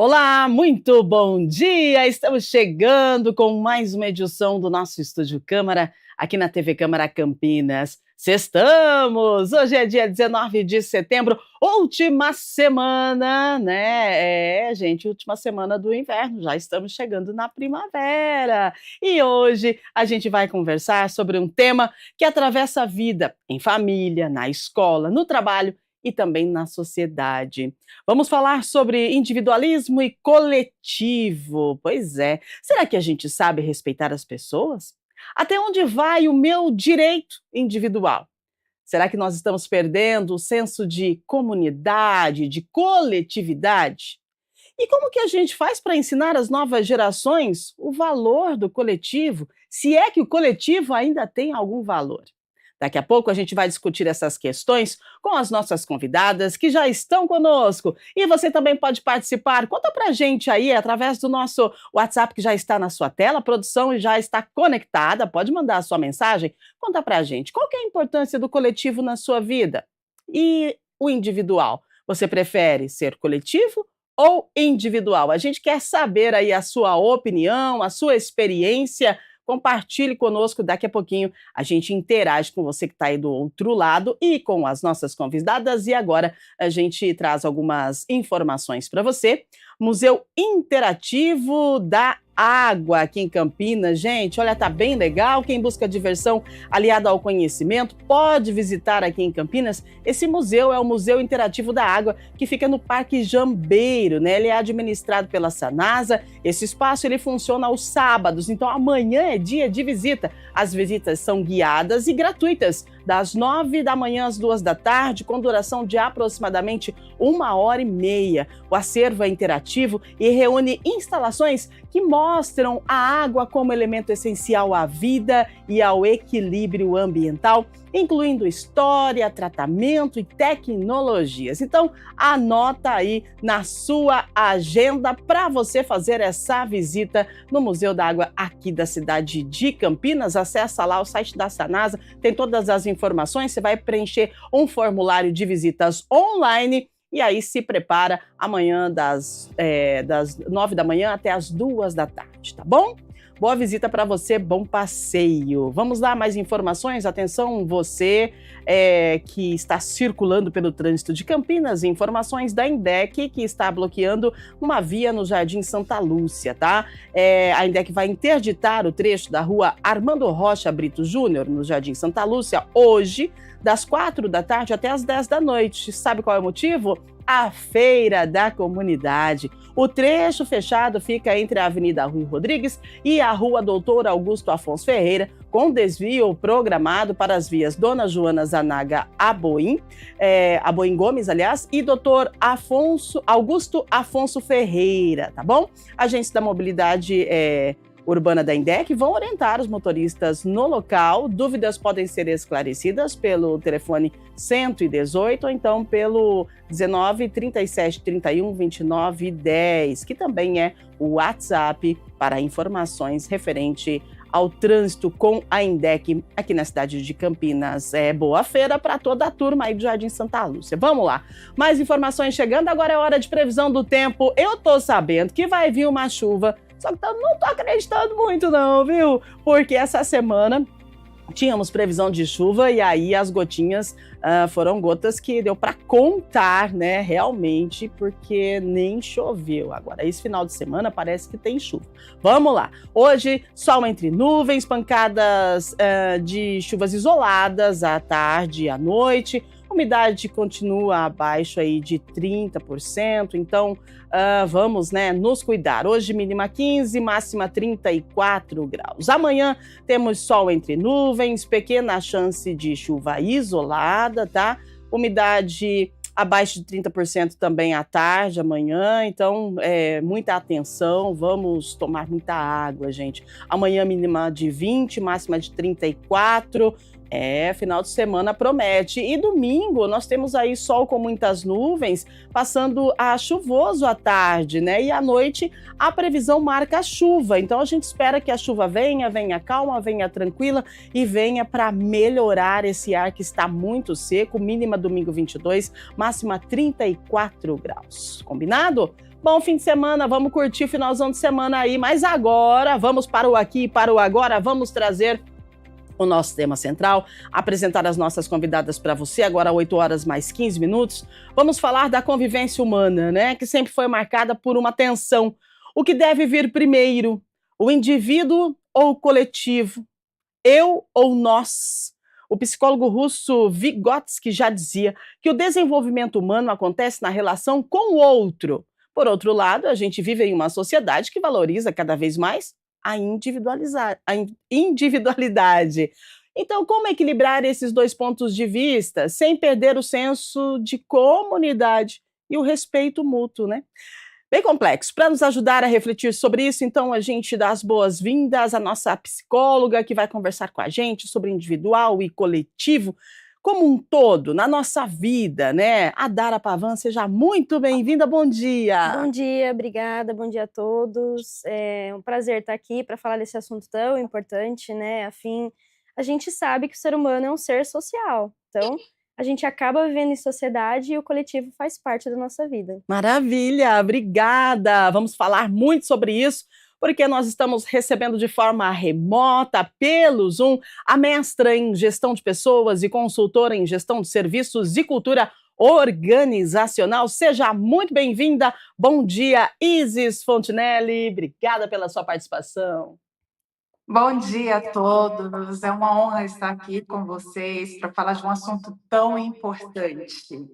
Olá, muito bom dia! Estamos chegando com mais uma edição do nosso Estúdio Câmara, aqui na TV Câmara Campinas. Sextamos! Hoje é dia 19 de setembro, última semana, né? Gente, última semana do inverno, já estamos chegando na primavera. E hoje a gente vai conversar sobre um tema que atravessa a vida, em família, na escola, no trabalho e também na sociedade. Vamos falar sobre individualismo e coletivo. Pois é, será que a gente sabe respeitar as pessoas? Até onde vai o meu direito individual? Será que nós estamos perdendo o senso de comunidade, de coletividade? E como que a gente faz para ensinar às novas gerações o valor do coletivo, se é que o coletivo ainda tem algum valor? Daqui a pouco a gente vai discutir essas questões com as nossas convidadas que já estão conosco. E você também pode participar. Conta pra gente aí através do nosso WhatsApp que já está na sua tela, a produção já está conectada. Pode mandar a sua mensagem. Conta pra gente qual que é a importância do coletivo na sua vida e o individual. Você prefere ser coletivo ou individual? A gente quer saber aí a sua opinião, a sua experiência. Compartilhe conosco, daqui a pouquinho a gente interage com você que está aí do outro lado e com as nossas convidadas. E agora a gente traz algumas informações para você. Museu Interativo da Água aqui em Campinas. Gente, olha, tá bem legal. Quem busca diversão aliada ao conhecimento pode visitar aqui em Campinas. Esse museu é o Museu Interativo da Água, que fica no Parque Jambeiro, né? Ele é administrado pela Sanasa. Esse espaço ele funciona aos sábados, então amanhã é dia de visita. As visitas são guiadas e gratuitas, das 9 da manhã às 2 da tarde, com duração de aproximadamente 1h30. O acervo é interativo e reúne instalações que mostram a água como elemento essencial à vida e ao equilíbrio ambiental, incluindo história, tratamento e tecnologias. Então, anota aí na sua agenda para você fazer essa visita no Museu da Água aqui da cidade de Campinas. Acessa lá o site da Sanasa, tem todas as informações, você vai preencher um formulário de visitas online. E aí se prepara amanhã das 9 da manhã até as 2 da tarde, tá bom? Boa visita para você, bom passeio. Vamos lá, mais informações? Atenção, você que está circulando pelo trânsito de Campinas, informações da INDEC que está bloqueando uma via no Jardim Santa Lúcia, tá? A INDEC vai interditar o trecho da rua Armando Rocha Brito Júnior, no Jardim Santa Lúcia, hoje, das 4 da tarde até as 10 da noite. Sabe qual é o motivo? A Feira da Comunidade. O trecho fechado fica entre a Avenida Rui Rodrigues e a Rua Doutor Augusto Afonso Ferreira, com desvio programado para as vias Dona Joana Zanaga Aboim Gomes, aliás, e Doutor Augusto Afonso Ferreira, tá bom? Agentes da mobilidade urbana da INDEC vão orientar os motoristas no local. Dúvidas podem ser esclarecidas pelo telefone 118 ou então pelo 19 37 31 29 10, que também é o WhatsApp para informações referente ao trânsito com a INDEC aqui na cidade de Campinas. Boa feira para toda a turma aí do Jardim Santa Lúcia. Vamos lá, mais informações chegando. Agora é hora de previsão do tempo. Eu tô sabendo que vai vir uma chuva, só que eu não tô acreditando muito não, viu? Porque essa semana tínhamos previsão de chuva e aí as gotinhas foram gotas que deu para contar, né, realmente, porque nem choveu. Agora, esse final de semana parece que tem chuva. Vamos lá. Hoje, sol entre nuvens, pancadas de chuvas isoladas à tarde e à noite. Umidade continua abaixo aí de 30%, então vamos, né, nos cuidar. Hoje mínima 15, máxima 34 graus. Amanhã temos sol entre nuvens, pequena chance de chuva isolada, tá? Umidade abaixo de 30% também à tarde, amanhã, então muita atenção, vamos tomar muita água, gente. Amanhã mínima de 20, máxima de 34. Final de semana promete. E domingo nós temos aí sol com muitas nuvens, passando a chuvoso à tarde, né? E à noite a previsão marca a chuva. Então a gente espera que a chuva venha calma, venha tranquila e venha para melhorar esse ar que está muito seco. Mínima domingo 22, máxima 34 graus. Combinado? Bom fim de semana, vamos curtir o finalzão de semana aí, mas agora vamos para o aqui e para o agora, vamos trazer o nosso tema central, apresentar as nossas convidadas para você, agora 8 horas mais 15 minutos. Vamos falar da convivência humana, né, que sempre foi marcada por uma tensão. O que deve vir primeiro, o indivíduo ou o coletivo? Eu ou nós? O psicólogo russo Vygotsky já dizia que o desenvolvimento humano acontece na relação com o outro. Por outro lado, a gente vive em uma sociedade que valoriza cada vez mais a individualidade. Então, como equilibrar esses dois pontos de vista sem perder o senso de comunidade e o respeito mútuo, né? Bem complexo. Para nos ajudar a refletir sobre isso, então a gente dá as boas-vindas à nossa psicóloga que vai conversar com a gente sobre individual e coletivo como um todo na nossa vida, né? A Dara Pavan, seja muito bem-vinda. Bom dia. Bom dia, obrigada. Bom dia a todos. É um prazer estar aqui para falar desse assunto tão importante, né? A gente sabe que o ser humano é um ser social. Então, a gente acaba vivendo em sociedade e o coletivo faz parte da nossa vida. Maravilha, obrigada. Vamos falar muito sobre isso, porque nós estamos recebendo de forma remota, pelo Zoom, a mestra em gestão de pessoas e consultora em gestão de serviços e cultura organizacional. Seja muito bem-vinda. Bom dia, Isis Fontinelli. Obrigada pela sua participação. Bom dia a todos. É uma honra estar aqui com vocês para falar de um assunto tão importante.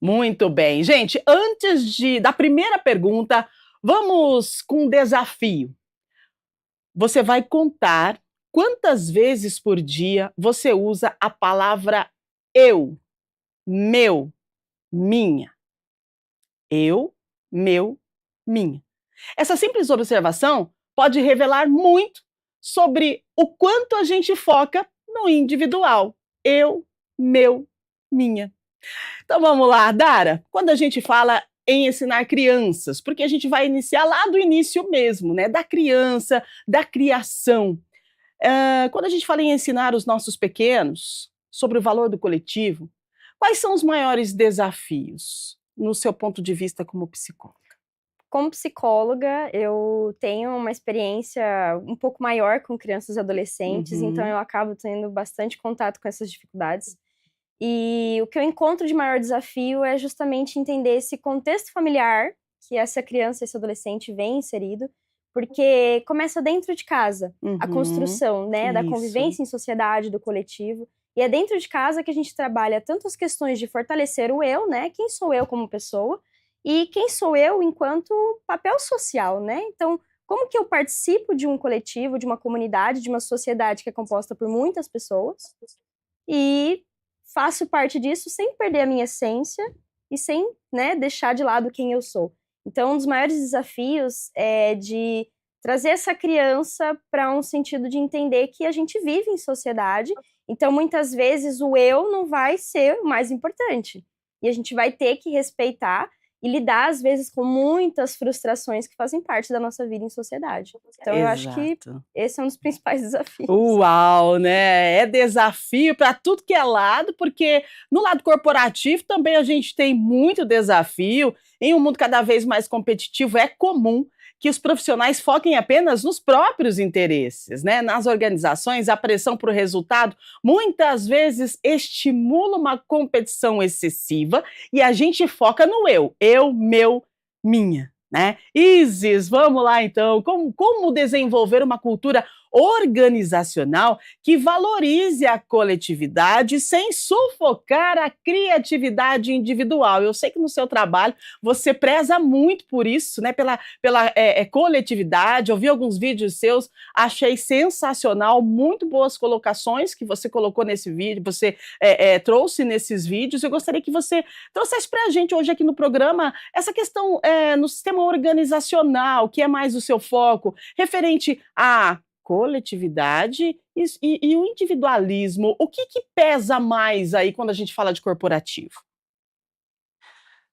Muito bem. Gente, da primeira pergunta, vamos com um desafio. Você vai contar quantas vezes por dia você usa a palavra eu, meu, minha. Eu, meu, minha. Essa simples observação pode revelar muito sobre o quanto a gente foca no individual. Eu, meu, minha. Então vamos lá, Dara. Quando a gente fala em ensinar crianças, porque a gente vai iniciar lá do início mesmo, né? Da criança, da criação. Quando a gente fala em ensinar os nossos pequenos sobre o valor do coletivo, quais são os maiores desafios, no seu ponto de vista como psicóloga? Como psicóloga, eu tenho uma experiência um pouco maior com crianças e adolescentes, então eu acabo tendo bastante contato com essas dificuldades. E o que eu encontro de maior desafio é justamente entender esse contexto familiar que essa criança, esse adolescente vem inserido, porque começa dentro de casa, a construção, né, da Isso. convivência em sociedade, do coletivo. E é dentro de casa que a gente trabalha tanto as questões de fortalecer o eu, né, quem sou eu como pessoa, e quem sou eu enquanto papel social, né? Então, como que eu participo de um coletivo, de uma comunidade, de uma sociedade que é composta por muitas pessoas, e faço parte disso sem perder a minha essência e sem, né, deixar de lado quem eu sou. Então, um dos maiores desafios é de trazer essa criança para um sentido de entender que a gente vive em sociedade, então muitas vezes o eu não vai ser o mais importante. E a gente vai ter que respeitar e lidar, às vezes, com muitas frustrações que fazem parte da nossa vida em sociedade. Então, eu acho que Exato. esse é um dos principais desafios. Uau, né? É desafio para tudo que é lado, porque no lado corporativo também a gente tem muito desafio. Em um mundo cada vez mais competitivo, é comum que os profissionais foquem apenas nos próprios interesses, né? Nas organizações, a pressão para o resultado muitas vezes estimula uma competição excessiva e a gente foca no eu, meu, minha. Né? Isis, vamos lá então. Como desenvolver uma cultura organizacional que valorize a coletividade sem sufocar a criatividade individual? Eu sei que no seu trabalho você preza muito por isso, né? Pela coletividade. Eu vi alguns vídeos seus, achei sensacional, muito boas colocações que você colocou nesse vídeo, você trouxe nesses vídeos. Eu gostaria que você trouxesse para a gente hoje aqui no programa essa questão no sistema organizacional, que é mais o seu foco, referente à coletividade e o individualismo. O que pesa mais aí quando a gente fala de corporativo?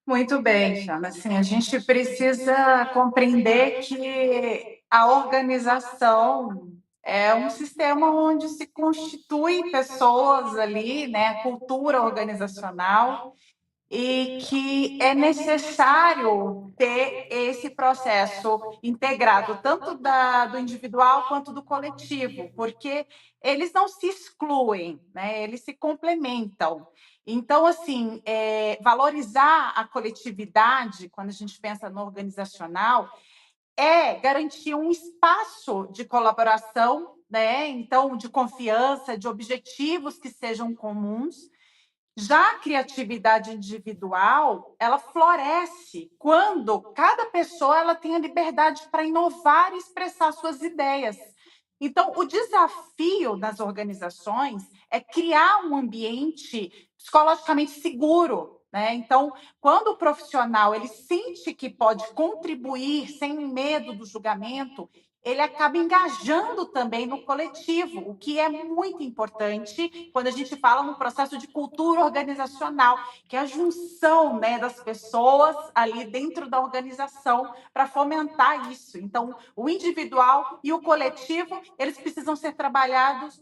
Muito bem, Chama. Assim, a gente precisa compreender que a organização é um sistema onde se constituem pessoas ali, né? A cultura organizacional. e que é necessário ter esse processo integrado, tanto do individual quanto do coletivo, porque eles não se excluem, né? Eles se complementam. Então, assim, valorizar a coletividade, quando a gente pensa no organizacional, é garantir um espaço de colaboração, né? Então, de confiança, de objetivos que sejam comuns. Já a criatividade individual, ela floresce quando cada pessoa ela tem a liberdade para inovar e expressar suas ideias. Então, o desafio das organizações é criar um ambiente psicologicamente seguro, né? Então, quando o profissional ele sente que pode contribuir sem medo do julgamento, ele acaba engajando também no coletivo, o que é muito importante quando a gente fala no processo de cultura organizacional, que é a junção, né, das pessoas ali dentro da organização para fomentar isso. Então, o individual e o coletivo, eles precisam ser trabalhados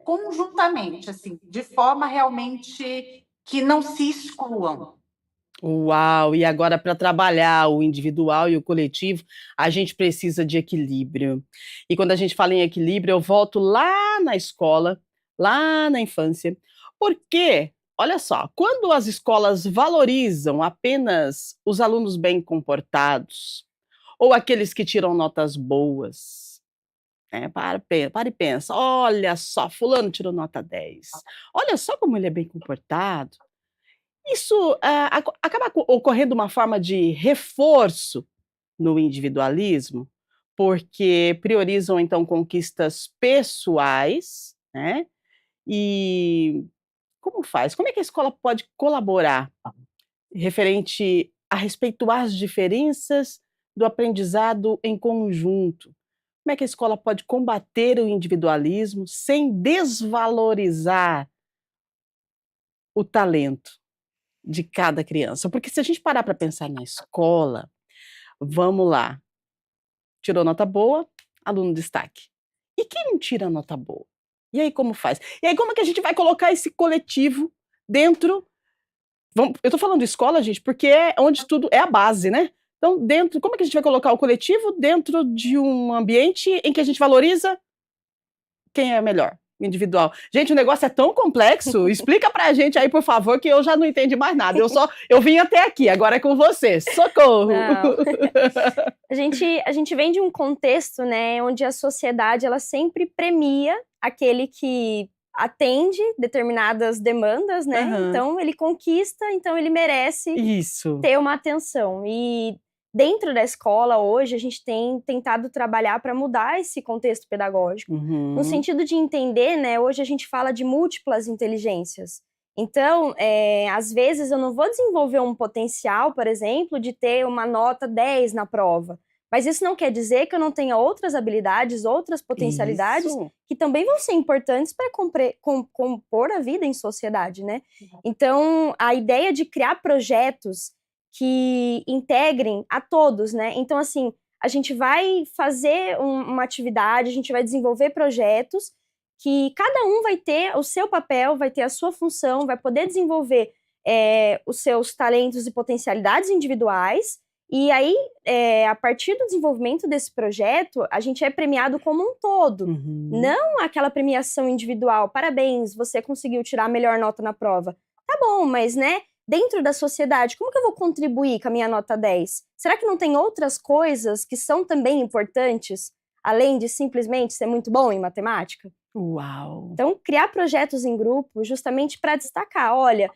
conjuntamente, assim, de forma realmente que não se excluam. Uau! E agora para trabalhar o individual e o coletivo, a gente precisa de equilíbrio. E quando a gente fala em equilíbrio, eu volto lá na escola, lá na infância, porque, olha só, quando as escolas valorizam apenas os alunos bem comportados, ou aqueles que tiram notas boas, né, para e pensa: "Olha só, fulano tirou nota 10. Olha só como ele é bem comportado". Isso, acaba ocorrendo uma forma de reforço no individualismo, porque priorizam, então, conquistas pessoais, né, e como faz? Como é que a escola pode colaborar referente a respeitar as diferenças do aprendizado em conjunto? Como é que a escola pode combater o individualismo sem desvalorizar o talento de cada criança? Porque se a gente parar para pensar na escola, vamos lá, tirou nota boa, aluno destaque. E quem não tira nota boa? E aí como faz? E aí como é que a gente vai colocar esse coletivo dentro, eu estou falando de escola, gente, porque é onde tudo é a base, né. Então dentro, como é que a gente vai colocar o coletivo dentro de um ambiente em que a gente valoriza quem é melhor? Individual. Gente, o negócio é tão complexo, explica pra gente aí, por favor, que eu já não entendi mais nada. Eu vim até aqui, agora é com você. Socorro! Não. A gente vem de um contexto, né, onde a sociedade ela sempre premia aquele que atende determinadas demandas, né? Aham. Então ele conquista, então ele merece Isso. ter uma atenção. E dentro da escola hoje a gente tem tentado trabalhar para mudar esse contexto pedagógico, no Uhum. sentido de entender, né? Hoje a gente fala de múltiplas inteligências. Então, às vezes eu não vou desenvolver um potencial, por exemplo, de ter uma nota 10 na prova. Mas isso não quer dizer que eu não tenha outras habilidades, outras potencialidades Isso. que também vão ser importantes para compor a vida em sociedade, né? Então, a ideia de criar projetos que integrem a todos, né? Então, assim, a gente vai fazer uma atividade, a gente vai desenvolver projetos que cada um vai ter o seu papel, vai ter a sua função, vai poder desenvolver os seus talentos e potencialidades individuais. E aí, a partir do desenvolvimento desse projeto, a gente é premiado como um todo. Uhum. Não aquela premiação individual. Parabéns, você conseguiu tirar a melhor nota na prova. Tá bom, mas, né, dentro da sociedade, como que eu vou contribuir com a minha nota 10? Será que não tem outras coisas que são também importantes, além de simplesmente ser muito bom em matemática? Uau! Então, criar projetos em grupo justamente para destacar, olha,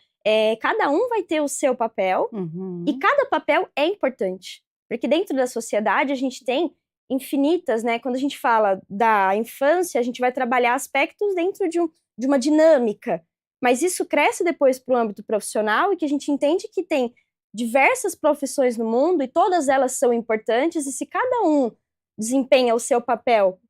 cada um vai ter o seu papel Uhum. e cada papel é importante. Porque dentro da sociedade a gente tem infinitas, né? Quando a gente fala da infância, a gente vai trabalhar aspectos dentro de uma dinâmica. Mas isso cresce depois para o âmbito profissional e que a gente entende que tem diversas profissões no mundo e todas elas são importantes e se cada um desempenha o seu papel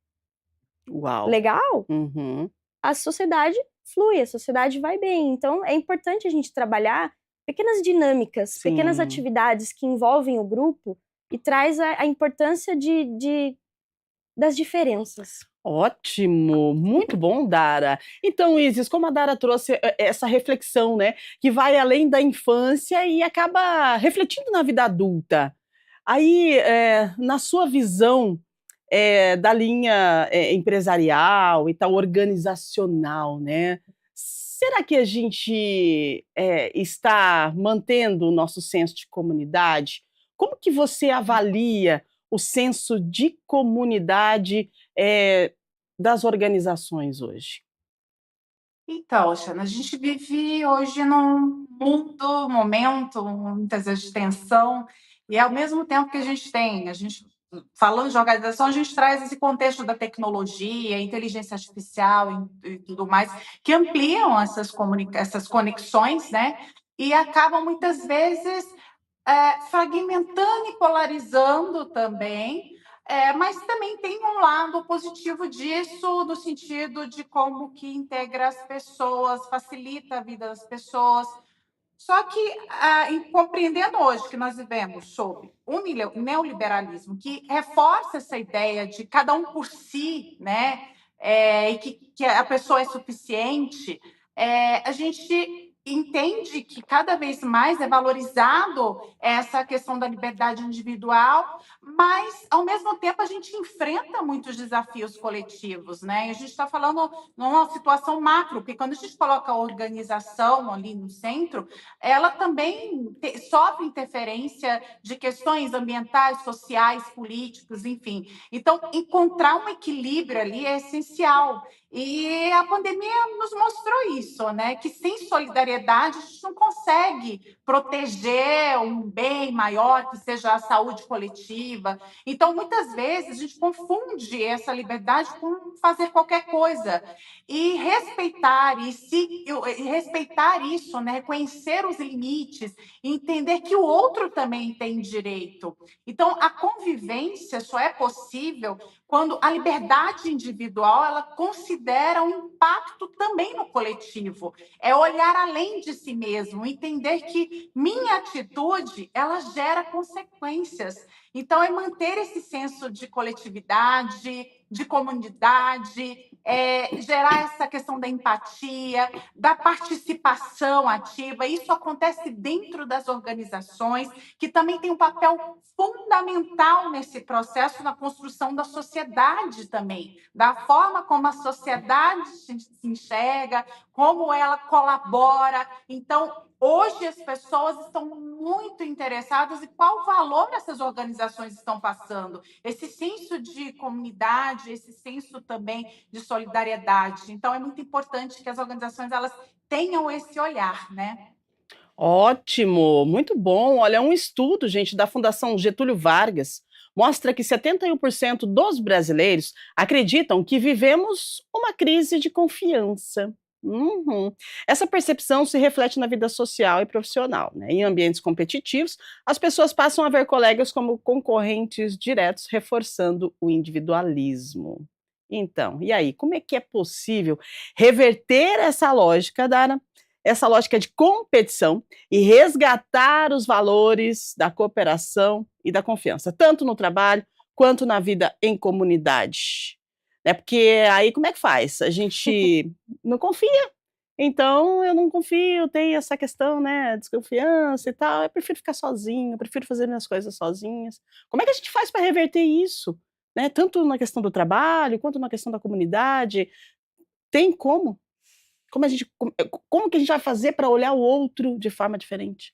Uau! legal, Uhum. a sociedade flui, a sociedade vai bem. Então, é importante a gente trabalhar pequenas dinâmicas, pequenas Sim. atividades que envolvem o grupo e traz a importância de das diferenças. Ótimo, muito bom, Dara. Então, Isis, como a Dara trouxe essa reflexão, né, que vai além da infância e acaba refletindo na vida adulta. Aí, na sua visão, da linha, empresarial e tal, organizacional, né, será que a gente, está mantendo o nosso senso de comunidade? Como que você avalia o senso de comunidade, das organizações hoje? Então, Xana, a gente vive hoje num momento, muitas vezes de tensão, e ao mesmo tempo que a gente falando de organização, a gente traz esse contexto da tecnologia, inteligência artificial e tudo mais, que ampliam essas conexões, né? E acabam muitas vezes fragmentando e polarizando também, mas também tem um lado positivo disso, no sentido de como que integra as pessoas, facilita a vida das pessoas. Só que, compreendendo hoje que nós vivemos sob um neoliberalismo que reforça essa ideia de cada um por si, né, e que a pessoa é suficiente, a gente entende que cada vez mais é valorizado essa questão da liberdade individual, mas, ao mesmo tempo, a gente enfrenta muitos desafios coletivos, né? E a gente está falando numa situação macro, porque quando a gente coloca a organização ali no centro, ela também sofre interferência de questões ambientais, sociais, políticos, enfim. Então, encontrar um equilíbrio ali é essencial. E a pandemia nos mostrou isso, né? Que sem solidariedade a gente não consegue proteger um bem maior, que seja a saúde coletiva. Então, muitas vezes, a gente confunde essa liberdade com fazer qualquer coisa. E respeitar isso, né? Reconhecer os limites, e entender que o outro também tem direito. Então, a convivência só é possível quando a liberdade individual ela considera um impacto também no coletivo. É olhar além de si mesmo, entender que minha atitude ela gera consequências. Então, é manter esse senso de coletividade, de comunidade, gerar essa questão da empatia, da participação ativa. Isso acontece dentro das organizações, que também tem um papel fundamental nesse processo na construção da sociedade também, da forma como a sociedade se enxerga, como ela colabora. Então, hoje as pessoas estão muito interessadas em qual valor essas organizações estão passando, esse senso de comunidade, esse senso também de solidariedade. Então, é muito importante que as organizações elas tenham esse olhar, né? Ótimo, muito bom. Olha, um estudo, gente, da Fundação Getúlio Vargas mostra que 71% dos brasileiros acreditam que vivemos uma crise de confiança. Uhum. Essa percepção se reflete na vida social e profissional, né? Em ambientes competitivos, as pessoas passam a ver colegas como concorrentes diretos, reforçando o individualismo. Então, e aí, como é que é possível reverter essa lógica, Dara? Essa lógica de competição e resgatar os valores da cooperação e da confiança, tanto no trabalho quanto na vida em comunidade. Né? Porque aí como é que faz? A gente não confia. Então eu não confio, tem essa questão, né, desconfiança e tal. Eu prefiro ficar sozinho, eu prefiro fazer minhas coisas sozinhas. Como é que a gente faz para reverter isso? Né? Tanto na questão do trabalho quanto na questão da comunidade. Tem como? Como que a gente vai fazer para olhar o outro de forma diferente?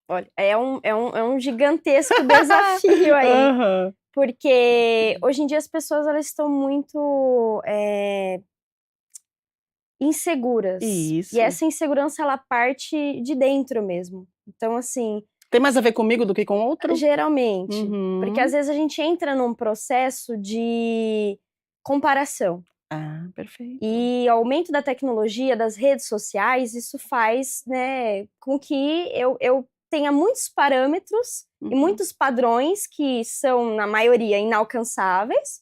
Olha, é um gigantesco desafio aí, Aham. porque hoje em dia as pessoas elas estão muito inseguras. E Isso. essa insegurança ela parte de dentro mesmo. Então, assim, Tem mais a ver comigo do que com o outro? geralmente, porque às Uhum. vezes a gente entra num processo de comparação. Ah, perfeito. E o aumento da tecnologia, das redes sociais, isso faz, né, com que eu tenha muitos parâmetros e Uhum. muitos padrões que são, na maioria, inalcançáveis.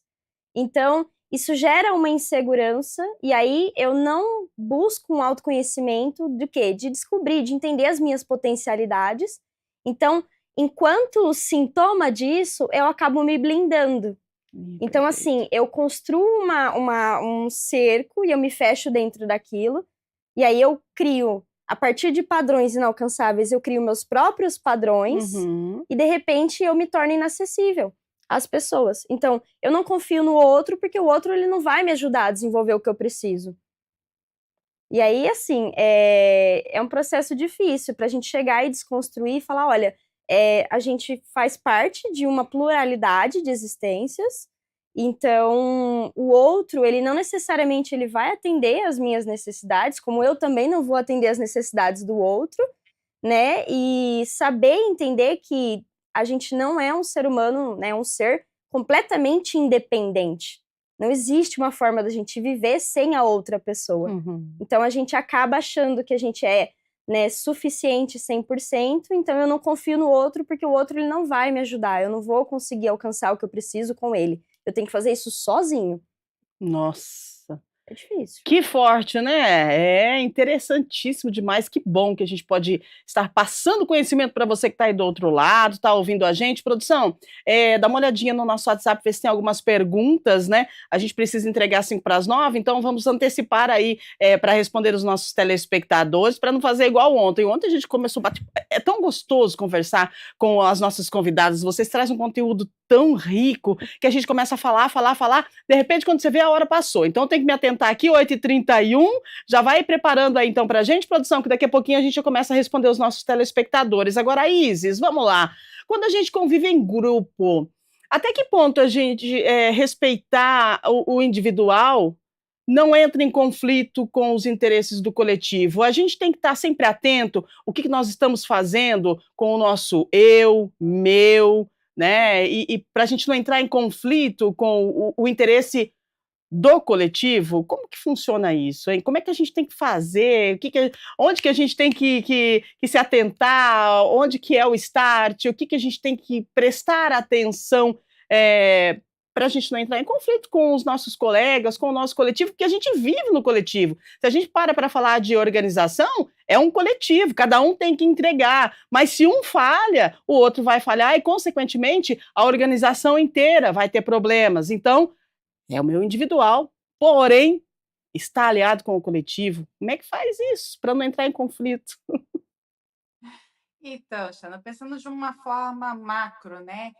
Então, isso gera uma insegurança, e aí eu não busco um autoconhecimento do quê? De descobrir, de entender as minhas potencialidades. Então, enquanto sintoma disso, eu acabo me blindando. Então, Perfeito. assim, eu construo um cerco e eu me fecho dentro daquilo, e aí eu crio, a partir de padrões inalcançáveis, eu crio meus próprios padrões, Uhum. e de repente eu me torno inacessível às pessoas. Então, eu não confio no outro, porque o outro ele não vai me ajudar a desenvolver o que eu preciso. E aí, assim, é um processo difícil para a gente chegar e desconstruir e falar, olha, a gente faz parte de uma pluralidade de existências, então o outro, ele não necessariamente ele vai atender às minhas necessidades, como eu também não vou atender às necessidades do outro, né? E saber entender que a gente não é um ser humano, né? Um ser completamente independente. Não existe uma forma da gente viver sem a outra pessoa. Uhum. Então a gente acaba achando que a gente é, né, suficiente 100%, então eu não confio no outro porque o outro ele não vai me ajudar, eu não vou conseguir alcançar o que eu preciso com ele. Eu tenho que fazer isso sozinho. Nossa. É difícil. Que forte, né? É interessantíssimo demais. Que bom que a gente pode estar passando conhecimento para você que está aí do outro lado, está ouvindo a gente. Produção, dá uma olhadinha no nosso WhatsApp, ver se tem algumas perguntas, né? A gente precisa entregar 5 para as 9, então vamos antecipar aí para responder os nossos telespectadores, para não fazer igual ontem. Ontem a gente começou a bater. É tão gostoso conversar com as nossas convidadas. Vocês trazem um conteúdo tão rico que a gente começa a falar, falar, falar. De repente, quando você vê, a hora passou. Então tem que me atentar aqui, 8h31. Já vai preparando aí então pra gente, produção, que daqui a pouquinho a gente já começa a responder os nossos telespectadores. Agora, Isis, vamos lá. Quando a gente convive em grupo, até que ponto a gente respeitar o individual não entra em conflito com os interesses do coletivo? A gente tem que estar sempre atento o que nós estamos fazendo com o nosso eu, meu, né? E para a gente não entrar em conflito com o interesse do coletivo. Como que funciona isso, hein? Como é que a gente tem que fazer? Onde que a gente tem que se atentar? Onde que é o start? O que a gente tem que prestar atenção para a gente não entrar em conflito com os nossos colegas, com o nosso coletivo, porque a gente vive no coletivo. Se a gente para falar de organização, é um coletivo, cada um tem que entregar, mas se um falha, o outro vai falhar e, consequentemente, a organização inteira vai ter problemas. Então, é o meu individual, porém, está aliado com o coletivo. Como é que faz isso para não entrar em conflito? Então, Xana, pensando de uma forma macro, né?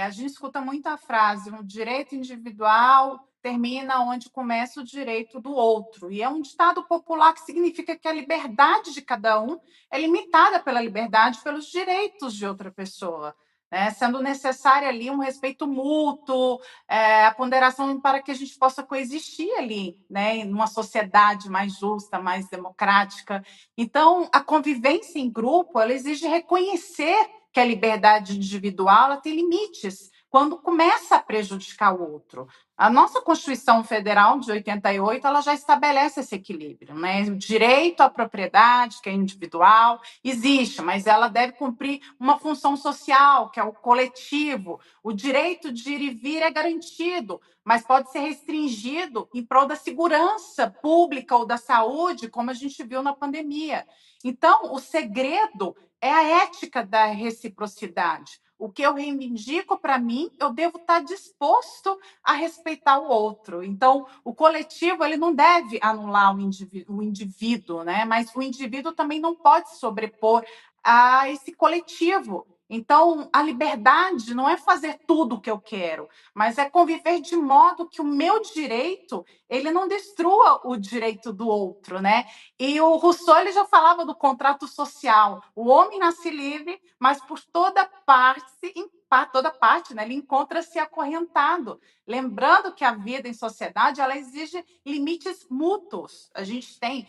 A gente escuta muito a frase: um direito individual termina onde começa o direito do outro. E é um ditado popular que significa que a liberdade de cada um é limitada pela liberdade, pelos direitos de outra pessoa. Né? Sendo necessário ali um respeito mútuo, a ponderação para que a gente possa coexistir ali, né? Numa sociedade mais justa, mais democrática. Então, a convivência em grupo, ela exige reconhecer que a liberdade individual ela tem limites quando começa a prejudicar o outro. A nossa Constituição Federal de 88, ela já estabelece esse equilíbrio, né? O direito à propriedade, que é individual, existe, mas ela deve cumprir uma função social, que é o coletivo. O direito de ir e vir é garantido, mas pode ser restringido em prol da segurança pública ou da saúde, como a gente viu na pandemia. Então, o segredo é a ética da reciprocidade. O que eu reivindico para mim, eu devo estar disposto a respeitar o outro. Então, o coletivo ele não deve anular o indivíduo, né? Mas o indivíduo também não pode se sobrepor a esse coletivo. Então, a liberdade não é fazer tudo o que eu quero, mas é conviver de modo que o meu direito ele não destrua o direito do outro, né? E o Rousseau ele já falava do contrato social. O homem nasce livre, mas por toda parte, né, ele encontra-se acorrentado. Lembrando que a vida em sociedade ela exige limites mútuos. A gente tem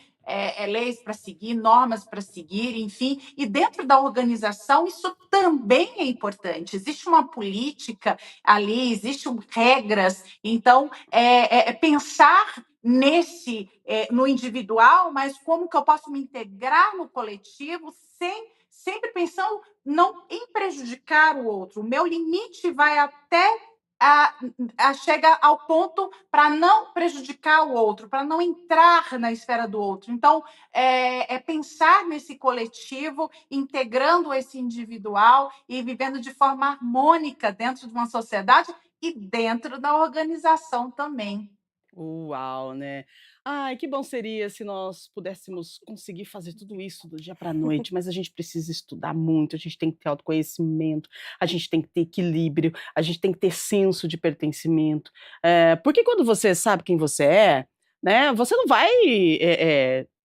leis para seguir, normas para seguir, enfim. E dentro da organização, isso também é importante. Existe uma política ali, existem regras. Então, pensar no individual, mas como que eu posso me integrar no coletivo sempre pensando não em prejudicar o outro. O meu limite vai até chega ao ponto para não prejudicar o outro, para não entrar na esfera do outro. Então, pensar nesse coletivo, integrando esse individual e vivendo de forma harmônica dentro de uma sociedade e dentro da organização também. Uau, né. Ai, que bom seria se nós pudéssemos conseguir fazer tudo isso do dia para a noite, mas a gente precisa estudar muito, a gente tem que ter autoconhecimento, a gente tem que ter equilíbrio, a gente tem que ter senso de pertencimento, porque quando você sabe quem você é, né, você não vai,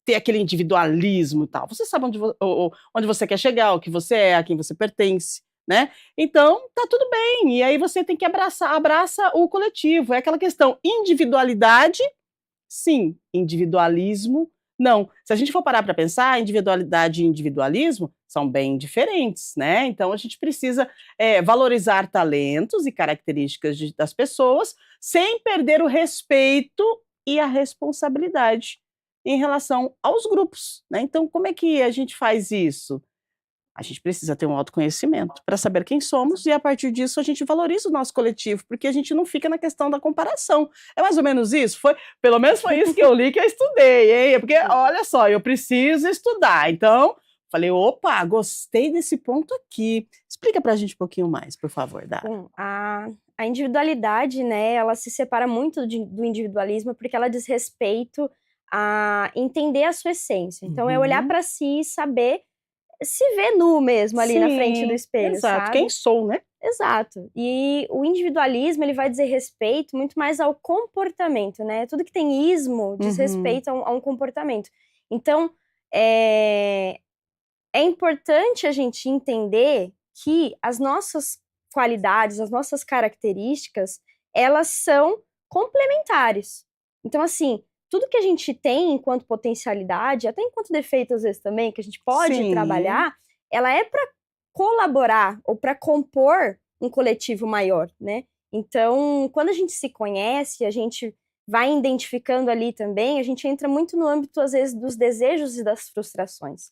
ter aquele individualismo e tal, você sabe onde você quer chegar, o que você é, a quem você pertence, né, então tá tudo bem, e aí você tem que abraça o coletivo, é aquela questão, individualidade, sim, individualismo, não. Se a gente for parar para pensar, individualidade e individualismo são bem diferentes, né, então a gente precisa, valorizar talentos e características das pessoas, sem perder o respeito e a responsabilidade em relação aos grupos, né, então como é que a gente faz isso? A gente precisa ter um autoconhecimento para saber quem somos e a partir disso a gente valoriza o nosso coletivo, porque a gente não fica na questão da comparação. É mais ou menos isso? Pelo menos foi isso que eu li que eu estudei, hein? Porque olha só, eu preciso estudar. Então, falei, opa, gostei desse ponto aqui. Explica para a gente um pouquinho mais, por favor, Dara. Bom, a individualidade, né, ela se separa muito do individualismo porque ela diz respeito a entender a sua essência. Então, é olhar Uhum. para si e saber se ver nu mesmo ali na frente do Sim, espelho, exato. sabe? Quem sou, né? Exato. E o individualismo, ele vai dizer respeito muito mais ao comportamento, né? Tudo que tem ismo diz Uhum. respeito a um comportamento. Então, é importante a gente entender que as nossas qualidades, as nossas características, elas são complementares. Então, assim, tudo que a gente tem enquanto potencialidade, até enquanto defeito às vezes também, que a gente pode Sim. trabalhar, ela é para colaborar ou para compor um coletivo maior, né? Então, quando a gente se conhece, a gente vai identificando ali também, a gente entra muito no âmbito, às vezes, dos desejos e das frustrações.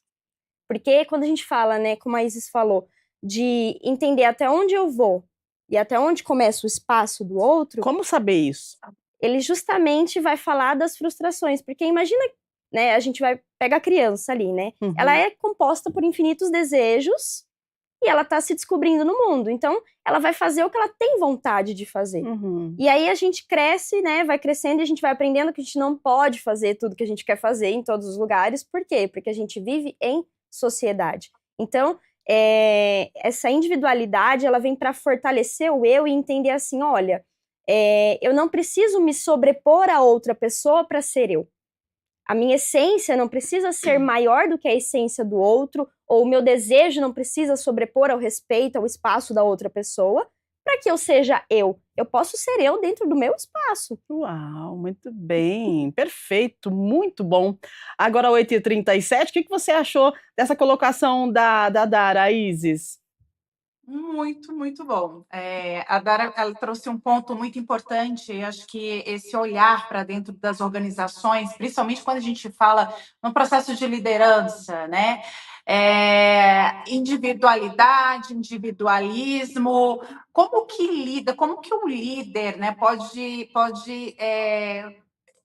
Porque quando a gente fala, né, como a Isis falou, de entender até onde eu vou e até onde começa o espaço do outro, Como saber isso? ele justamente vai falar das frustrações. Porque imagina, né, a gente vai pegar a criança ali, né? Uhum. Ela é composta por infinitos desejos e ela tá se descobrindo no mundo. Então, ela vai fazer o que ela tem vontade de fazer. Uhum. E aí a gente cresce, né, vai crescendo e a gente vai aprendendo que a gente não pode fazer tudo que a gente quer fazer em todos os lugares. Por quê? Porque a gente vive em sociedade. Então, essa individualidade, ela vem para fortalecer o eu e entender assim, olha, eu não preciso me sobrepor a outra pessoa para ser eu. A minha essência não precisa ser maior do que a essência do outro, ou o meu desejo não precisa sobrepor ao respeito, ao espaço da outra pessoa, para que eu seja eu. Eu posso ser eu dentro do meu espaço. Uau, muito bem, perfeito, muito bom. Agora 8h37, o que você achou dessa colocação da Dara, Isis? Muito, muito bom. A Dara, ela trouxe um ponto muito importante, acho que esse olhar para dentro das organizações, principalmente quando a gente fala no processo de liderança, né? Individualidade, individualismo, como que lida, como que o líder, né, pode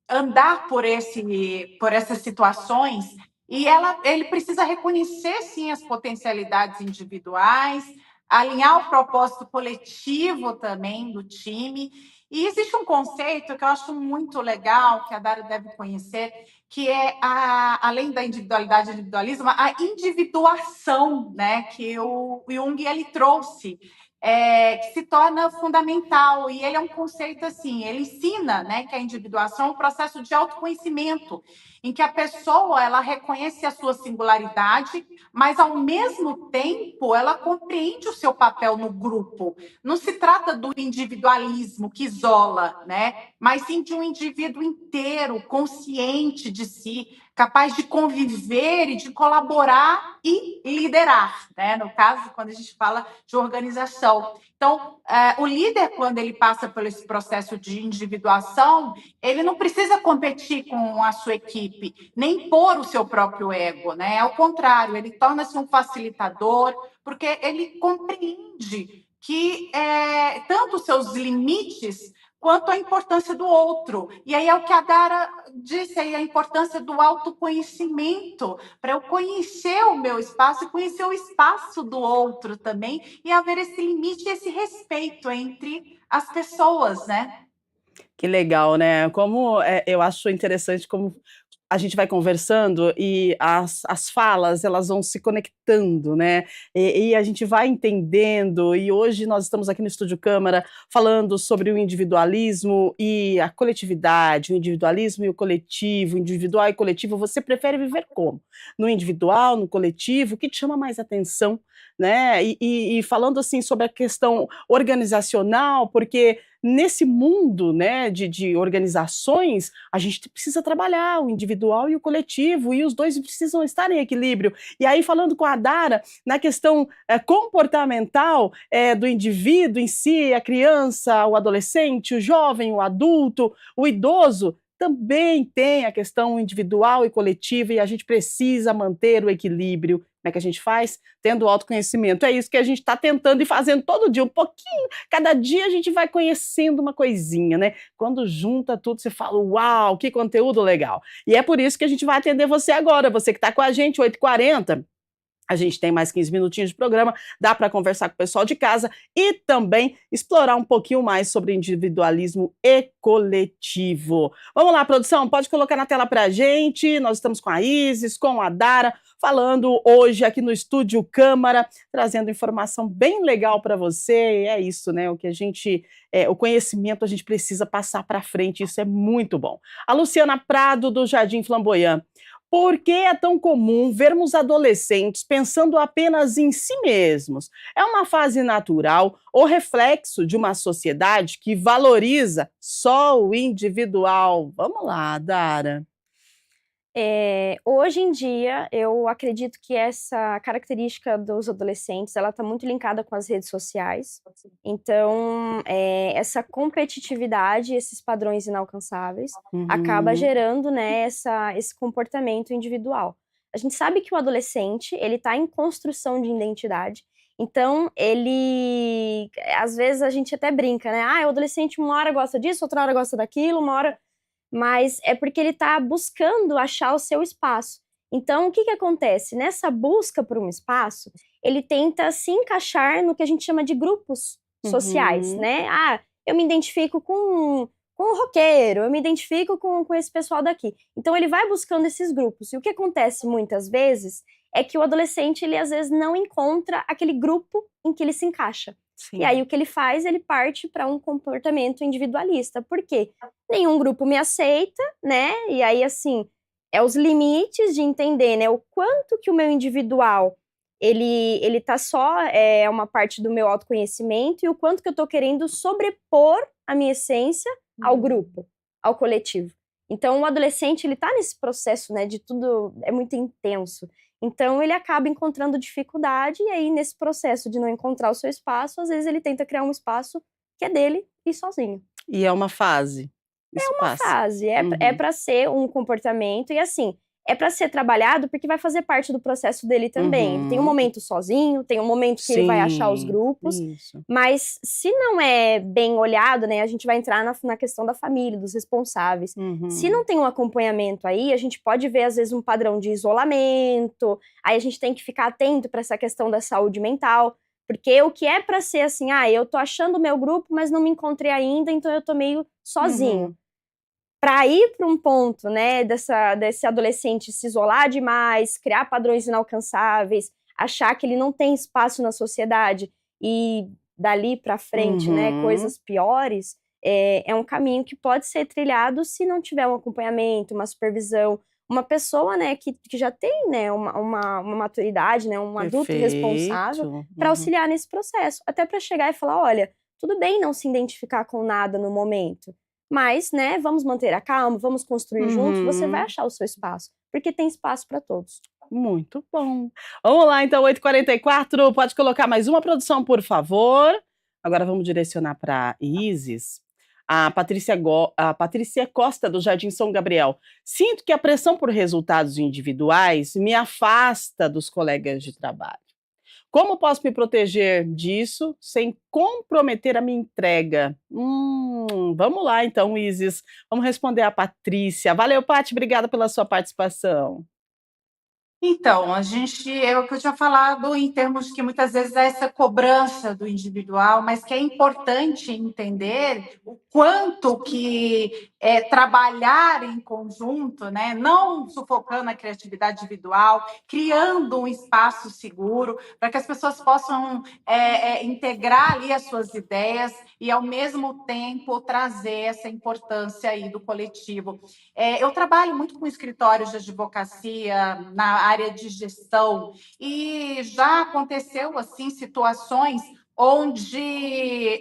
andar por essas situações e ele precisa reconhecer sim as potencialidades individuais, alinhar o propósito coletivo também do time. E existe um conceito que eu acho muito legal, que a Dara deve conhecer, que é, além da individualidade e individualismo, a individuação, né, que o Jung ele trouxe, que se torna fundamental. E ele é um conceito assim, ele ensina, né, que a individuação é um processo de autoconhecimento, em que a pessoa ela reconhece a sua singularidade, mas ao mesmo tempo ela compreende o seu papel no grupo. Não se trata do individualismo que isola, né, mas sim de um indivíduo inteiro, consciente de si, capaz de conviver e de colaborar e liderar, né? No caso, quando a gente fala de organização. Então, o líder, quando ele passa por esse processo de individuação, ele não precisa competir com a sua equipe, nem pôr o seu próprio ego, né? Ao contrário, ele torna-se um facilitador, porque ele compreende que tanto os seus limites quanto a importância do outro. E aí é o que a Dara disse aí, a importância do autoconhecimento, para eu conhecer o meu espaço e conhecer o espaço do outro também, e haver esse limite, esse respeito entre as pessoas, né? Que legal, né? Como eu acho interessante como a gente vai conversando e as falas elas vão se conectando, né? E a gente vai entendendo. E hoje nós estamos aqui no Estúdio Câmara falando sobre o individualismo e a coletividade, o individualismo e o coletivo, individual e coletivo. Você prefere viver como? No individual, no coletivo? O que te chama mais atenção, né? E falando assim sobre a questão organizacional, porque nesse mundo, né, de organizações, a gente precisa trabalhar o individual e o coletivo, e os dois precisam estar em equilíbrio. E aí, falando com a Dara, na questão comportamental do indivíduo em si, a criança, o adolescente, o jovem, o adulto, o idoso, também tem a questão individual e coletiva, e a gente precisa manter o equilíbrio. Como é que a gente faz? Tendo autoconhecimento. É isso que a gente está tentando e fazendo todo dia, um pouquinho. Cada dia a gente vai conhecendo uma coisinha, né? Quando junta tudo, você fala, uau, que conteúdo legal. E é por isso que a gente vai atender você agora, você que está com a gente, 8h40. A gente tem mais 15 minutinhos de programa, dá para conversar com o pessoal de casa e também explorar um pouquinho mais sobre individualismo e coletivo. Vamos lá, produção, pode colocar na tela para a gente. Nós estamos com a Isis, com a Dara, falando hoje aqui no Estúdio Câmara, trazendo informação bem legal para você. E é isso, né? O que a gente, o conhecimento a gente precisa passar para frente, isso é muito bom. A Luciana Prado, do Jardim Flamboyant. Por que é tão comum vermos adolescentes pensando apenas em si mesmos? É uma fase natural ou reflexo de uma sociedade que valoriza só o individual? Vamos lá, Dara. Hoje em dia, eu acredito que essa característica dos adolescentes, ela está muito linkada com as redes sociais. Então, essa competitividade, esses padrões inalcançáveis, acaba gerando, né, esse comportamento individual. A gente sabe que o adolescente, ele está em construção de identidade. Então, às vezes a gente até brinca, né? O adolescente uma hora gosta disso, outra hora gosta daquilo, uma hora... Mas é porque ele está buscando achar o seu espaço. Então, o que acontece? Nessa busca por um espaço, ele tenta se encaixar no que a gente chama de grupos sociais, né? Eu me identifico com o roqueiro, eu me identifico com esse pessoal daqui. Então, ele vai buscando esses grupos. E o que acontece muitas vezes é que o adolescente, ele às vezes não encontra aquele grupo em que ele se encaixa. Sim. E aí o que ele faz? Ele parte para um comportamento individualista. Por quê? Nenhum grupo me aceita, né? E aí, assim, os limites de entender, né? O quanto que o meu individual, ele tá só uma parte do meu autoconhecimento e o quanto que eu tô querendo sobrepor a minha essência ao grupo, ao coletivo. Então, o adolescente, ele tá nesse processo, né? De tudo, é muito intenso. Então, ele acaba encontrando dificuldade e aí, nesse processo de não encontrar o seu espaço, às vezes ele tenta criar um espaço que é dele e sozinho. E é uma fase. Isso é uma passa. fase, é para ser um comportamento e assim, é para ser trabalhado porque vai fazer parte do processo dele também. Ele tem um momento sozinho, tem um momento que ele vai achar os grupos, mas se não é bem olhado, né, a gente vai entrar na questão da família, dos responsáveis. Se não tem um acompanhamento aí, a gente pode ver às vezes um padrão de isolamento, aí a gente tem que ficar atento para essa questão da saúde mental, porque o que é para ser assim, eu tô achando o meu grupo, mas não me encontrei ainda, então eu tô meio sozinho. Para ir para um ponto, né, desse adolescente se isolar demais, criar padrões inalcançáveis, achar que ele não tem espaço na sociedade e dali para frente, né, coisas piores, é um caminho que pode ser trilhado se não tiver um acompanhamento, uma supervisão, uma pessoa, né, que já tem, né, uma maturidade, né, um adulto responsável para auxiliar nesse processo, até para chegar e falar, olha, tudo bem não se identificar com nada no momento, mas, né, vamos manter a calma, vamos construir juntos, você vai achar o seu espaço, porque tem espaço para todos. Muito bom. Vamos lá, então, 8h44, pode colocar mais uma produção, por favor. Agora vamos direcionar para Isis. A Patrícia Costa, do Jardim São Gabriel. Sinto que a pressão por resultados individuais me afasta dos colegas de trabalho. Como posso me proteger disso sem comprometer a minha entrega? Vamos lá então, Isis. Vamos responder a Patrícia. Valeu, Paty, obrigada pela sua participação. Então, é o que eu tinha falado em termos que muitas vezes há essa cobrança do individual, mas que é importante entender o quanto que trabalhar em conjunto, né, não sufocando a criatividade individual, criando um espaço seguro para que as pessoas possam integrar ali as suas ideias e, ao mesmo tempo, trazer essa importância aí do coletivo. Eu trabalho muito com escritórios de advocacia na área de gestão e já aconteceu assim situações onde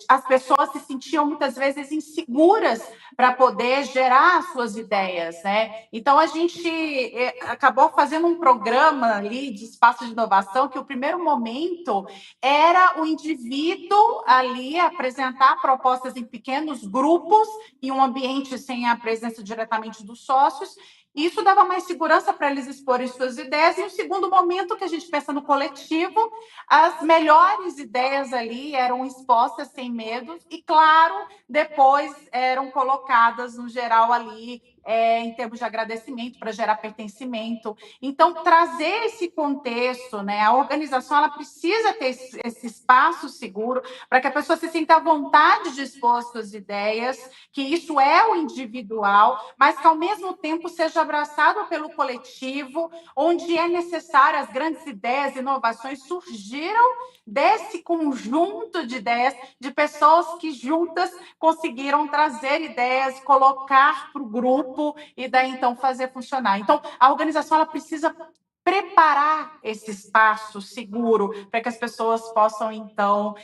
as pessoas se sentiam muitas vezes inseguras para poder gerar suas ideias, né? Então a gente acabou fazendo um programa ali de espaço de inovação que o primeiro momento era o indivíduo ali apresentar propostas em pequenos grupos em um ambiente sem a presença diretamente dos sócios. Isso dava mais segurança para eles exporem suas ideias. E o segundo momento que a gente pensa no coletivo, as melhores ideias ali eram expostas sem medo e, claro, depois eram colocadas no geral ali em termos de agradecimento para gerar pertencimento. Então, trazer esse contexto, né? A organização ela precisa ter esse espaço seguro para que a pessoa se sinta à vontade de expor suas ideias, que isso é o individual, mas que ao mesmo tempo seja abraçado pelo coletivo, onde é necessário as grandes ideias, inovações surgiram desse conjunto de ideias de pessoas que juntas conseguiram trazer ideias, colocar para o grupo e daí então fazer funcionar. Então, a organização ela precisa preparar esse espaço seguro para que as pessoas possam então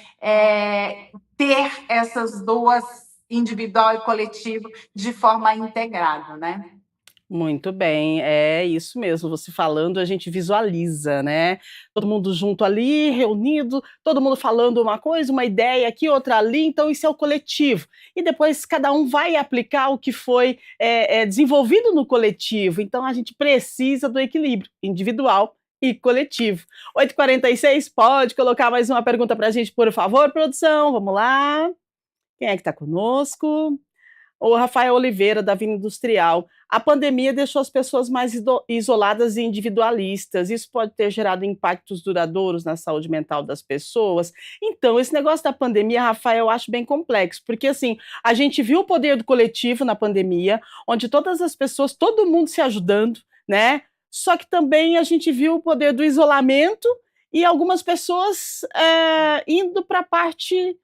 ter essas duas, individual e coletivo, de forma integrada, né? Muito bem, é isso mesmo, você falando a gente visualiza, né, todo mundo junto ali, reunido, todo mundo falando uma coisa, uma ideia aqui, outra ali, então isso é o coletivo. E depois cada um vai aplicar o que foi, desenvolvido no coletivo, então a gente precisa do equilíbrio individual e coletivo. 8h46, pode colocar mais uma pergunta para a gente, por favor, produção, vamos lá. Quem é que está conosco? O Rafael Oliveira, da Vina Industrial. A pandemia deixou as pessoas mais isoladas e individualistas. Isso pode ter gerado impactos duradouros na saúde mental das pessoas. Então, esse negócio da pandemia, Rafael, eu acho bem complexo, porque assim, a gente viu o poder do coletivo na pandemia, onde todas as pessoas, todo mundo se ajudando, né? Só que também a gente viu o poder do isolamento e algumas pessoas indo para a parte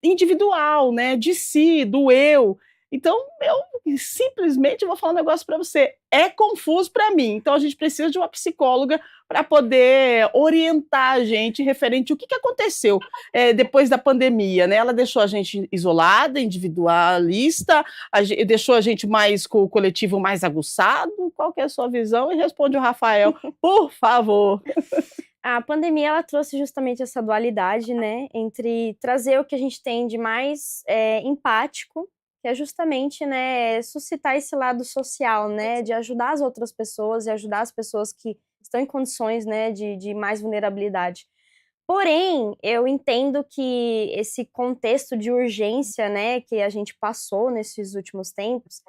individual, né? De si, do eu. Então, eu simplesmente vou falar um negócio para você, é confuso para mim. Então, a gente precisa de uma psicóloga para poder orientar a gente referente ao que aconteceu depois da pandemia, né? Ela deixou a gente isolada, individualista, deixou a gente mais com o coletivo mais aguçado. Qual que é a sua visão? E responde o Rafael, por favor. A pandemia ela trouxe justamente essa dualidade, né, entre trazer o que a gente tem de mais empático, que é justamente, né, suscitar esse lado social, né, de ajudar as outras pessoas e ajudar as pessoas que estão em condições, né, de mais vulnerabilidade. Porém, eu entendo que esse contexto de urgência, né, que a gente passou nesses últimos tempos,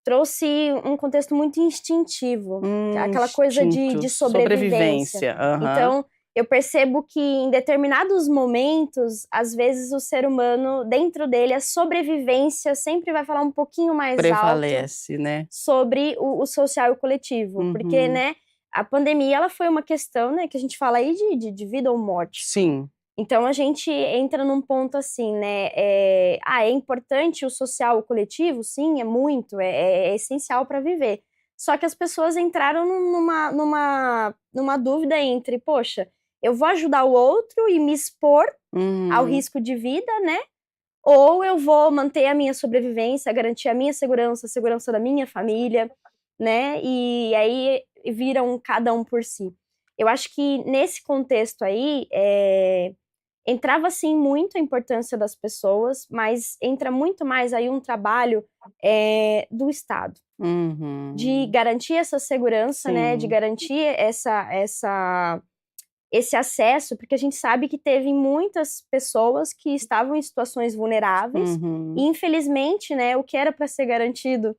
trouxe um contexto muito instintivo, aquela coisa de sobrevivência. Então, eu percebo que em determinados momentos, às vezes o ser humano, dentro dele, a sobrevivência sempre vai falar um pouquinho mais prevalece, alto, né? Sobre o social e o coletivo. Porque, né, a pandemia, ela foi uma questão, né, que a gente fala aí de vida ou morte. Sim. Então, a gente entra num ponto assim, né, é importante o social, o coletivo? Sim, é muito, é essencial para viver. Só que as pessoas entraram numa dúvida entre, poxa, eu vou ajudar o outro e me expor ao risco de vida, né? Ou eu vou manter a minha sobrevivência, garantir a minha segurança, a segurança da minha família, né? E aí viram cada um por si. Eu acho que nesse contexto aí, entrava sim muito a importância das pessoas, mas entra muito mais aí um trabalho do Estado. De garantir essa segurança, né? De garantir esse acesso, porque a gente sabe que teve muitas pessoas que estavam em situações vulneráveis, e infelizmente, né, o que era para ser garantido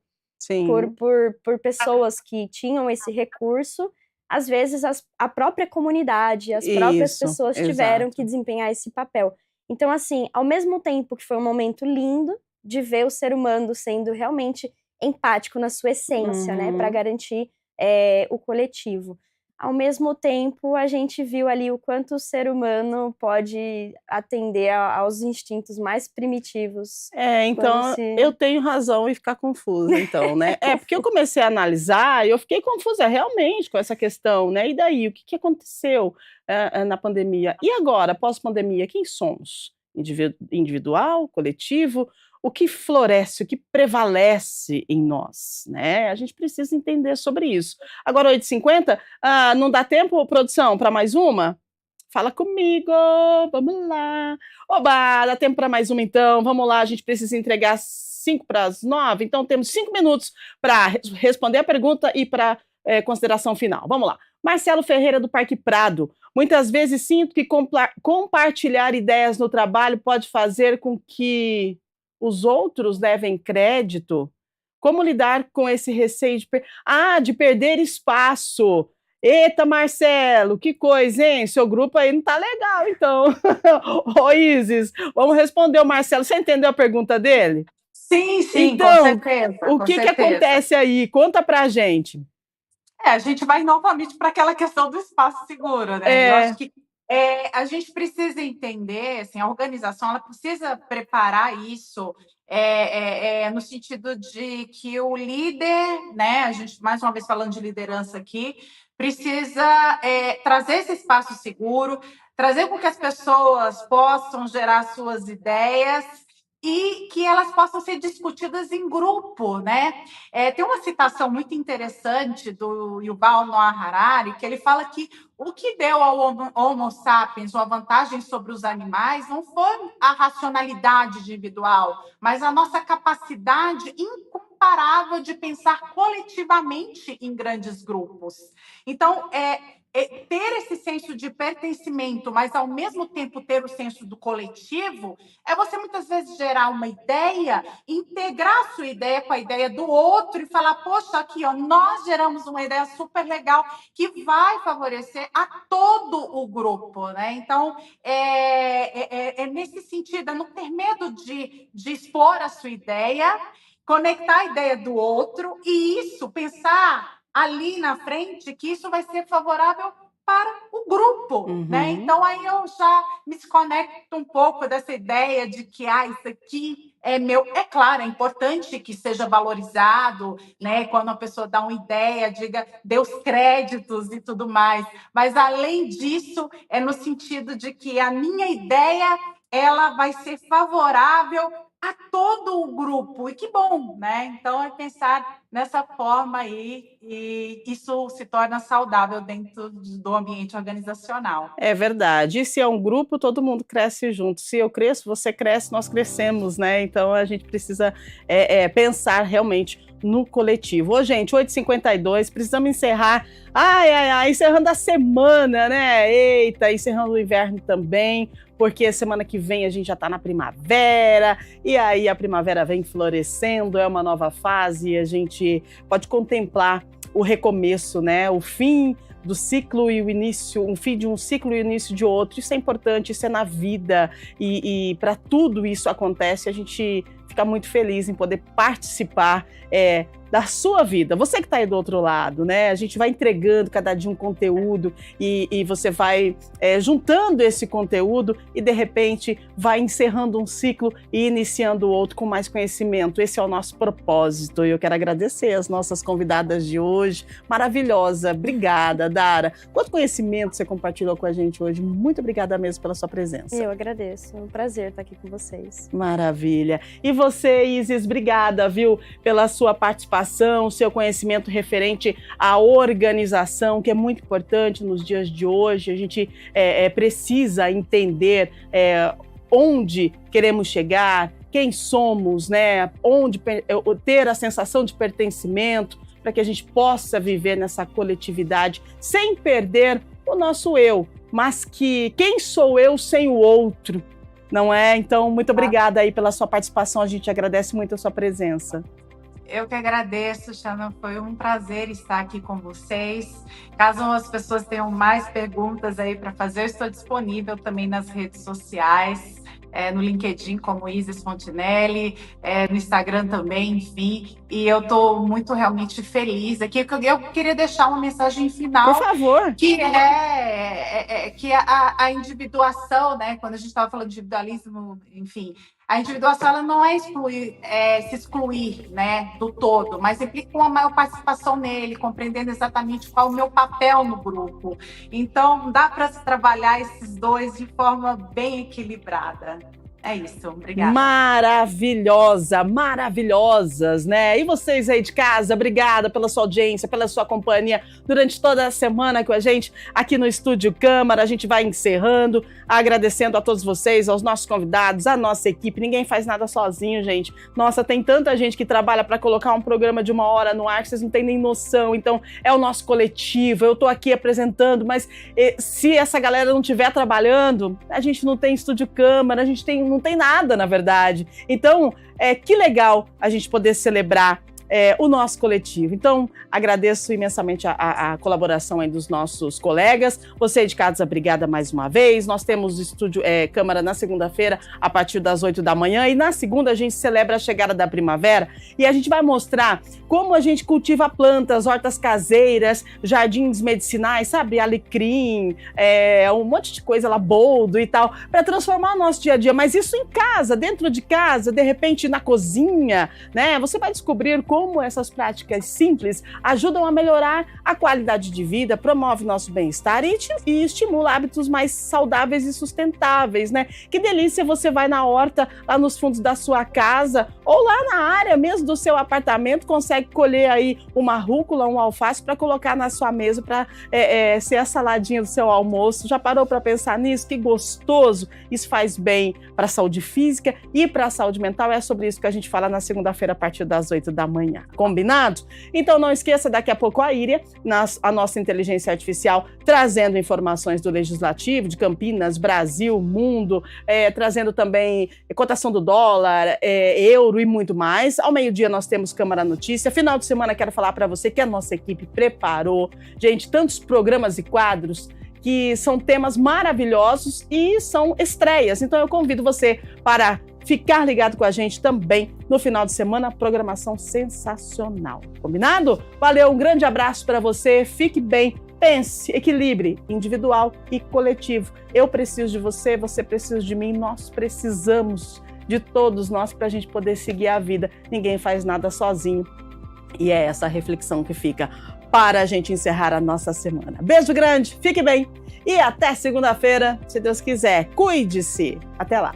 por pessoas que tinham esse recurso, às vezes a própria comunidade, as próprias pessoas tiveram que desempenhar esse papel. Então, assim, ao mesmo tempo que foi um momento lindo de ver o ser humano sendo realmente empático na sua essência, né, para garantir o coletivo. Ao mesmo tempo, a gente viu ali o quanto o ser humano pode atender aos instintos mais primitivos. Então eu tenho razão em ficar confusa, então, né? Porque eu comecei a analisar e eu fiquei confusa realmente com essa questão, né? E daí, o que aconteceu na pandemia? E agora, pós-pandemia, quem somos? Individual, coletivo? O que floresce, o que prevalece em nós, né? A gente precisa entender sobre isso. Agora, 8h50, não dá tempo, produção, para mais uma? Fala comigo, vamos lá. Oba, dá tempo para mais uma então, vamos lá, a gente precisa entregar 8:55, então temos 5 minutos para responder a pergunta e para consideração final. Vamos lá. Marcelo Ferreira, do Parque Prado. Muitas vezes sinto que compartilhar ideias no trabalho pode fazer com que os outros levem crédito. Como lidar com esse receio de perder espaço? Eita, Marcelo, que coisa, hein? Seu grupo aí não tá legal, então. Ô, Isis, vamos responder o Marcelo. Você entendeu a pergunta dele? Sim, então, com certeza. O que acontece aí? Conta pra gente. A gente vai novamente para aquela questão do espaço seguro, né? Eu acho que a gente precisa entender, assim, a organização ela precisa preparar isso no sentido de que o líder, né? A gente, mais uma vez falando de liderança aqui, precisa trazer esse espaço seguro, trazer com que as pessoas possam gerar suas ideias e que elas possam ser discutidas em grupo, né? Tem uma citação muito interessante do Yuval Noah Harari, que ele fala que o que deu ao Homo sapiens uma vantagem sobre os animais não foi a racionalidade individual, mas a nossa capacidade incomparável de pensar coletivamente em grandes grupos. Então, ter esse senso de pertencimento, mas ao mesmo tempo ter o senso do coletivo, é você muitas vezes gerar uma ideia, integrar a sua ideia com a ideia do outro e falar, poxa, aqui, ó, nós geramos uma ideia super legal que vai favorecer a todo o grupo, né? Então, nesse sentido, é não ter medo de expor a sua ideia, conectar a ideia do outro e isso, pensar ali na frente que isso vai ser favorável para o grupo, né? Então, aí eu já me desconecto um pouco dessa ideia de que isso aqui é meu. É claro, é importante que seja valorizado, né? Quando a pessoa dá uma ideia, dê os créditos e tudo mais. Mas, além disso, é no sentido de que a minha ideia ela vai ser favorável a todo o grupo, e que bom, né? Então, é pensar nessa forma aí, e isso se torna saudável dentro do ambiente organizacional. É verdade, e se é um grupo, todo mundo cresce junto, se eu cresço, você cresce, nós crescemos, né? Então, a gente precisa pensar realmente no coletivo. Ô, gente, 8h52, precisamos encerrar, encerrando a semana, né? Eita, encerrando o inverno também, porque semana que vem a gente já está na primavera, e aí a primavera vem florescendo, é uma nova fase, e a gente pode contemplar o recomeço, né? O fim do ciclo e o início, um fim de um ciclo e o início de outro. Isso é importante, isso é na vida, e para tudo isso acontece, a gente fica muito feliz em poder participar da sua vida. Você que está aí do outro lado, né? A gente vai entregando cada dia um conteúdo e você vai juntando esse conteúdo e, de repente, vai encerrando um ciclo e iniciando outro com mais conhecimento. Esse é o nosso propósito. E eu quero agradecer as nossas convidadas de hoje. Maravilhosa. Obrigada, Dara. Quanto conhecimento você compartilhou com a gente hoje. Muito obrigada mesmo pela sua presença. Eu agradeço. É um prazer estar aqui com vocês. Maravilha. E você, Isis, obrigada, viu, pela sua participação, seu conhecimento referente à organização, que é muito importante nos dias de hoje. A gente precisa entender onde queremos chegar, quem somos, né? Onde ter a sensação de pertencimento, para que a gente possa viver nessa coletividade sem perder o nosso eu, mas que quem sou eu sem o outro, não é? Então, muito obrigada aí pela sua participação, a gente agradece muito a sua presença. Eu que agradeço, Shannon, foi um prazer estar aqui com vocês. Caso as pessoas tenham mais perguntas aí para fazer, eu estou disponível também nas redes sociais, no LinkedIn como Isis Fontinelli, no Instagram também, enfim. E eu estou muito realmente feliz aqui. Eu queria deixar uma mensagem final. Por favor. Que que a individuação, né? Quando a gente estava falando de individualismo, enfim, a individuação ela não é se excluir, né, do todo, mas implica uma maior participação nele, compreendendo exatamente qual é o meu papel no grupo. Então, dá para se trabalhar esses dois de forma bem equilibrada. É isso, obrigada. Maravilhosas, né? E vocês aí de casa, obrigada pela sua audiência, pela sua companhia durante toda a semana com a gente aqui no Estúdio Câmara. A gente vai encerrando, agradecendo a todos vocês, aos nossos convidados, à nossa equipe. Ninguém faz nada sozinho, gente. Nossa, tem tanta gente que trabalha para colocar um programa de 1 hora no ar que vocês não têm nem noção. Então, é o nosso coletivo, eu tô aqui apresentando, mas se essa galera não estiver trabalhando, a gente não tem Estúdio Câmara, a gente não tem nada, na verdade. Então, que legal a gente poder celebrar o nosso coletivo. Então, agradeço imensamente a colaboração aí dos nossos colegas. Você de casa, obrigada mais uma vez. Nós temos o Estúdio Câmara na segunda-feira, a partir das 8 da manhã. E na segunda a gente celebra a chegada da primavera. E a gente vai mostrar como a gente cultiva plantas, hortas caseiras, jardins medicinais, sabe? Alecrim, um monte de coisa lá, boldo e tal, para transformar o nosso dia a dia. Mas isso em casa, dentro de casa, de repente na cozinha, né? Você vai descobrir como essas práticas simples ajudam a melhorar a qualidade de vida, promove nosso bem-estar e estimula hábitos mais saudáveis e sustentáveis, né? Que delícia, você vai na horta, lá nos fundos da sua casa, ou lá na área mesmo do seu apartamento, consegue colher aí uma rúcula, um alface para colocar na sua mesa para ser a saladinha do seu almoço. Já parou para pensar nisso? Que gostoso! Isso faz bem para a saúde física e para a saúde mental. É sobre isso que a gente fala na segunda-feira a partir das 8 da manhã. Combinado? Então não esqueça, daqui a pouco a Íria, a nossa inteligência artificial, trazendo informações do Legislativo, de Campinas, Brasil, mundo, trazendo também cotação do dólar, euro e muito mais. Ao meio-dia nós temos Câmara Notícia. Final de semana quero falar para você que a nossa equipe preparou, gente, tantos programas e quadros que são temas maravilhosos e são estreias. Então eu convido você para ficar ligado com a gente também no final de semana, programação sensacional. Combinado? Valeu, um grande abraço para você, fique bem, pense, equilibre individual e coletivo. Eu preciso de você, você precisa de mim, nós precisamos de todos nós para a gente poder seguir a vida. Ninguém faz nada sozinho. E é essa reflexão que fica para a gente encerrar a nossa semana. Beijo grande, fique bem e até segunda-feira, se Deus quiser. Cuide-se. Até lá.